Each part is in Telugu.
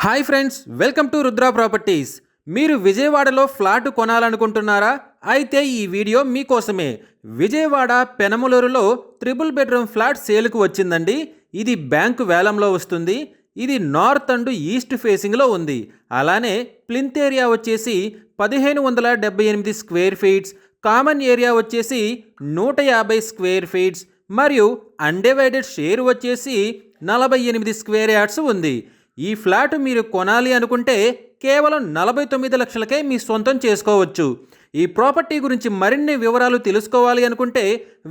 Hi friends, welcome to Rudra properties. మీరు విజయవాడలో ఫ్లాట్ కొనాలనుకుంటున్నారా? అయితే ఈ వీడియో మీకోసమే. విజయవాడ పెనమలూరులో ట్రిపుల్ బెడ్రూమ్ ఫ్లాట్ సేల్కు వచ్చిందండి. ఇది బ్యాంకు వేలంలో వస్తుంది. ఇది నార్త్ అండ్ ఈస్ట్ ఫేసింగ్లో ఉంది. అలానే ప్లింత్ ఏరియా వచ్చేసి 1578 స్క్వేర్ ఫీట్స్, కామన్ ఏరియా వచ్చేసి 150 స్క్వేర్ ఫీట్స్ మరియు అన్డివైడెడ్ షేర్ వచ్చేసి 48 స్క్వేర్ యార్డ్స్ ఉంది. ఈ ఫ్లాట్ మీరు కొనాలి అనుకుంటే కేవలం 49 లక్షలకే మీ సొంతం చేసుకోవచ్చు. ఈ ప్రాపర్టీ గురించి మరిన్ని వివరాలు తెలుసుకోవాలి అనుకుంటే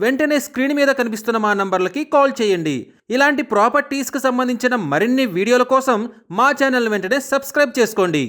వెంటనే స్క్రీన్ మీద కనిపిస్తున్న మా నంబర్లకి కాల్ చేయండి. ఇలాంటి ప్రాపర్టీస్కి సంబంధించిన మరిన్ని వీడియోల కోసం మా ఛానల్ వెంటనే సబ్స్క్రైబ్ చేసుకోండి.